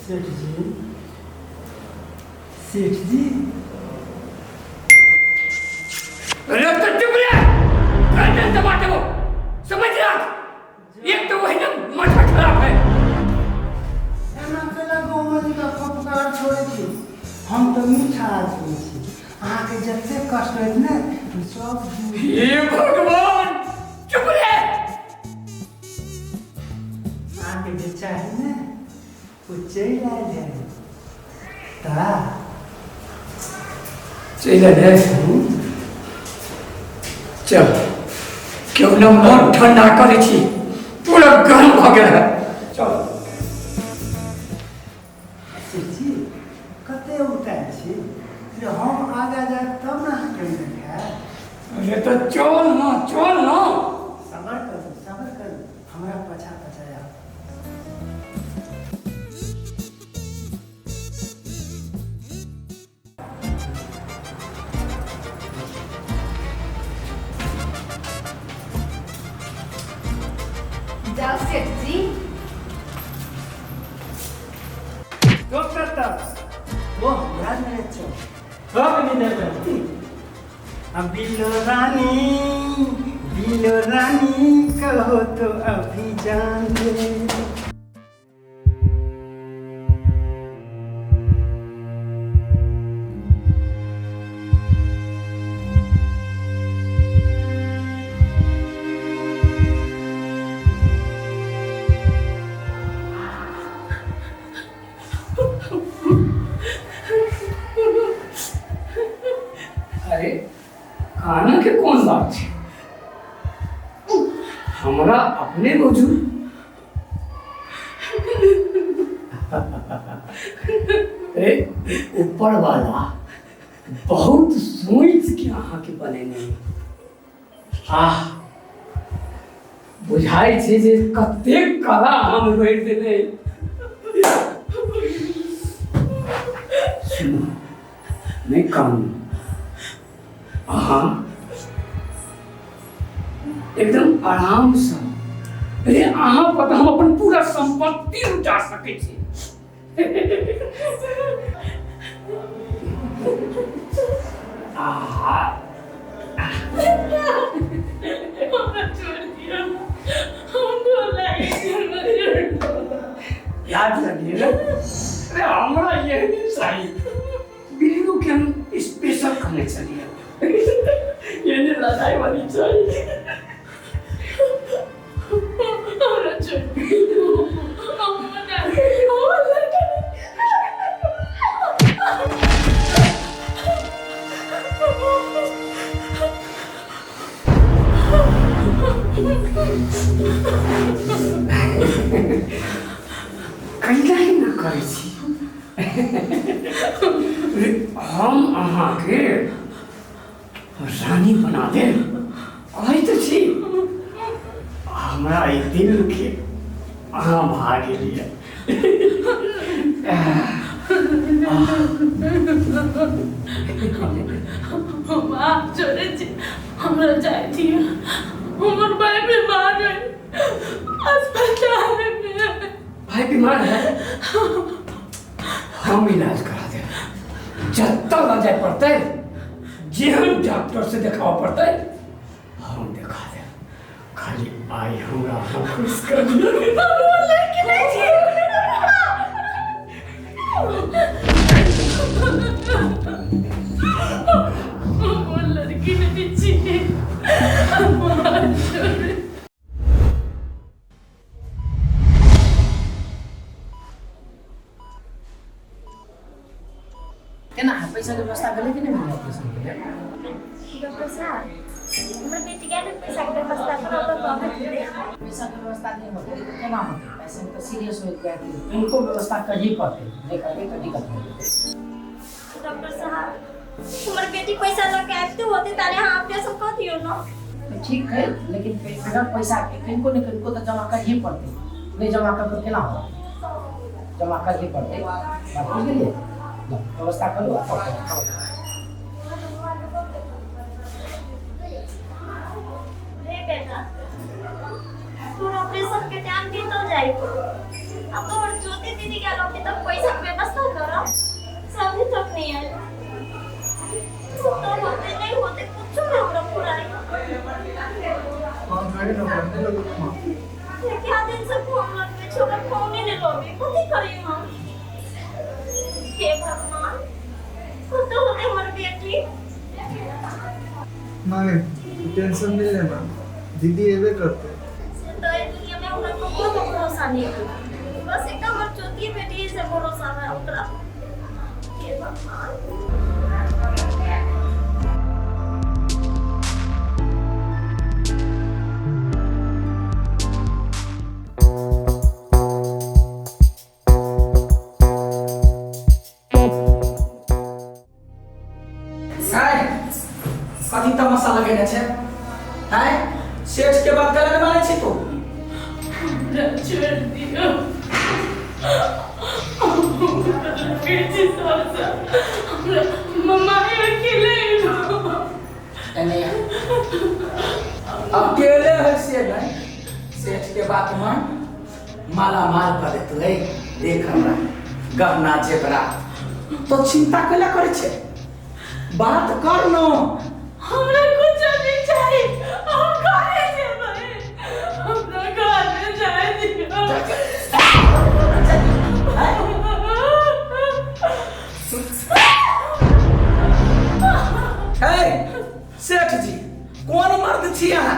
सेठ जी, सेठ जी। अरे तो चुप रहे, गर्दन दबाते हो, समझ रहा? एक तो वही ना माथा खराब है। एना केला गोमती का फपकार छोड़े छी। हम तो मीठा आदमी छी। अहाँ के जते कष्ट होत ने सब दूर। हे भगवान, चुप रहे। अहाँ के जे चाही ने वो चल आयल है। ता चल आयल है। चल, क्यों ना मन ठंडा करे छी, पूरा गर्म हो गया है। चल। जी कते उतार छी जे हम आगे जाए तब ना कहि देखे। अरे तो चल ना, चल ना। सबर कर हमरा पछा पछाया। जाओ सेठ जी। डॉक्टर वो हमरा ने छो सब मिले रहती। अब बिलो रानी कहो तो अभी जान ले। अरे खाना के कौन बात है? हमारा अपने वजूद। ऊपर वाला बहुत सोच के अहाँ के बनेने। बुझाई छे जे कते कला हम रोइट देले। सुनो, नहीं काम एकदम आराम से। अरे अहाँ पर हम अपन पूरा संपत्ति लुटा सके छी। याद रखिए ना, अरे हमारा ये नहीं चाहिए। बिल्लू के हम स्पेशल खाने चाहिए। ये नहीं लड़ाई वाली चाहिए। कैला ही ना करे छी। हम अहाँ के रानी बना दे। आई तो छी हमरा ई दिल के अहाँ भागे लिया। आप छोड़े छी, हमरा जाए थी। हमर भाई बीमार है, अस्पताल में। भाई बीमार है? हम इलाज करा दे। जत्ता ला जाए पड़ते, जेहन डॉक्टर से दिखावा पड़ते, हम दिखा दे। खाली आई हमरा हम खुश कर दिया। वो लड़की नहीं चाहिए। केना पैसा के व्यवस्था करे कि नहीं मिले ऑपरेशन के लिए? डॉक्टर साहब, हमर बेटी के ना पैसा के व्यवस्था करो तो बहुत दे। पैसा के व्यवस्था नहीं होती तो केना होती? पेशेंट तो सीरियस हो गया कि इनको व्यवस्था करही पड़ती, नहीं करबे तो दिक्कत हो जाती। डॉक्टर साहब, हमर बेटी पैसा लेके आते होते तारे हां ऑपरेशन कर दियो ना। तो ठीक है, लेकिन अगर पैसा किनको न किनको तो जमा करही पड़ती, नहीं जमा कर तो केना होगा? जमा करही पड़ती। बात बुझ गेलिए? व्यवस्था करो रे बेटा तू ऑपरेशन के टाइम भी तो जाई अब तो और ज्योति दीदी के लोग तक पैसा के व्यवस्था करो सभी तक नहीं है तो होते नहीं होते कुछ ना हमरा पूरा हाँ गाड़ी ना बनने लगे माँ क्या दिन से फोन लगे छोटा फोन ही नहीं लोगे कथी करी हम हे भगवान कुछ तो होते मर बेटी नहीं टेंशन नहीं लेना दीदी एवे करते तो ये दुनिया में हमरा को कोई भरोसा नहीं है बस एक हमर ज्योति बेटी से भरोसा है ओकरा हे भगवान कथी तमाशा लगेने छै हैं सेठ के बात करे न माने छी तू हमरा छोड़ दियो किसी सोचा हमरा मम्मा अकेले एने अकेले है से नहीं सेठ के बात मान माला माल कर देतु है देख हमरा गहना जेबरा तो चिंता कला करे छे बात कर नो हमरा कुछ नहीं चाहिए हम खाए थे भाई हमरा घर में जाए दियो हे सेठ जी कौन मर्द छी अहाँ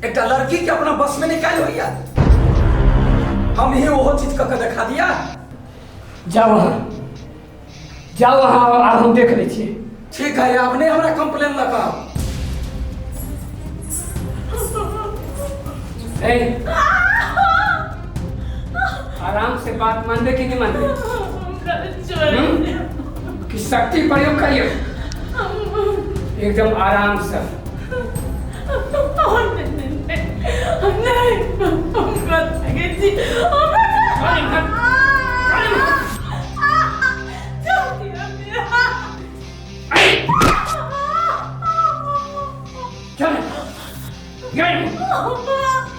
एकटा लड़की के अपना बस में निकाल होइया हम ही वो चीज कके दिखा दिया जाओ वहाँ और हम देख ले छिए ठीक है आपने हमरा कंप्लेन लगाओ ए आराम से बात मानबे कि नहीं मानबे हमरा छोड़ दियो कि शक्ति प्रयोग करियो एकदम आराम से नहीं हम कर सके जी चल गए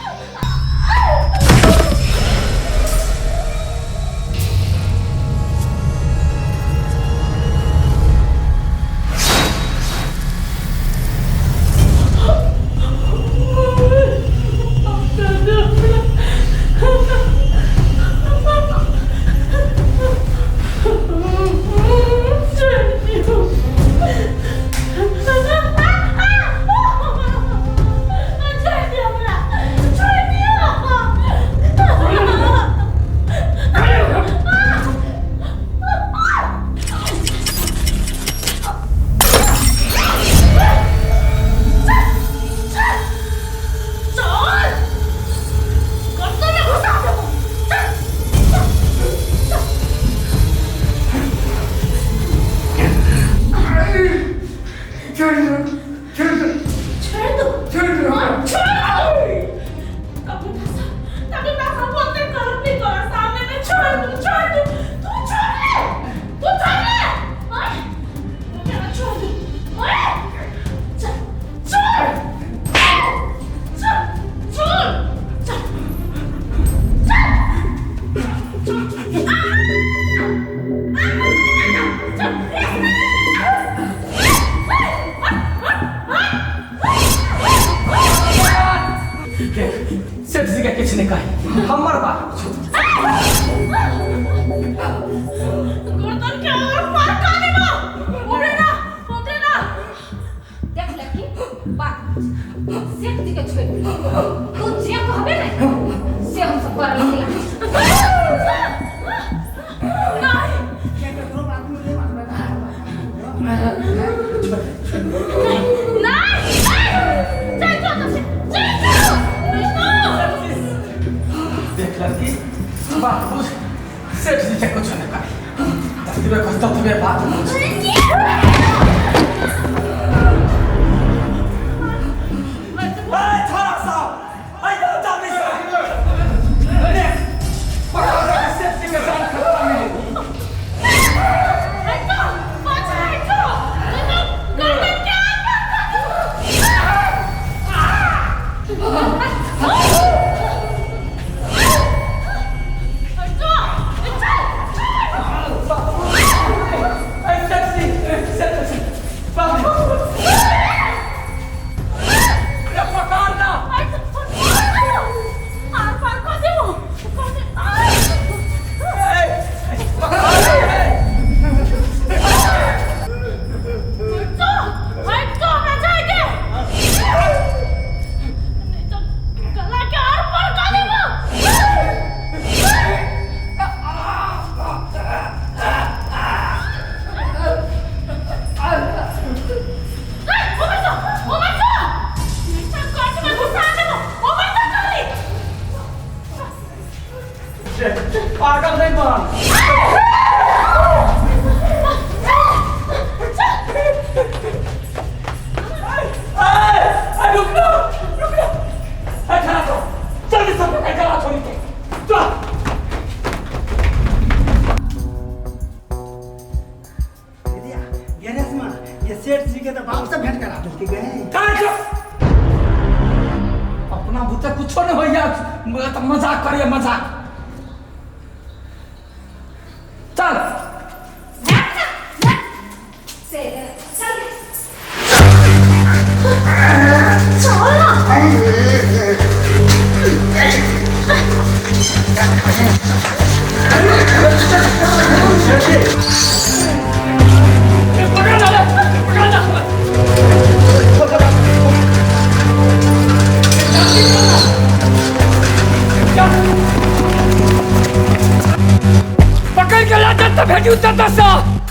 सेठ जी के किछ नहीं कही हमर बात गर्दन के और मार काने ना उड़े ना देख लड़की बात सेठ जी के छोड़ तू जे कहबे ना से हम सब कर ले देख लड़की बात बुझ सेठ जी के कुछ नहीं कही तब बात बुझ नहीं के सेठ जी के तो बाप से भेंट करा देलके गए। कहाँ चुप? अपना बुते कुछ नहीं हो यार, तो मजाक करिए मजाक। चल पकड़ के ला, भेजी उतर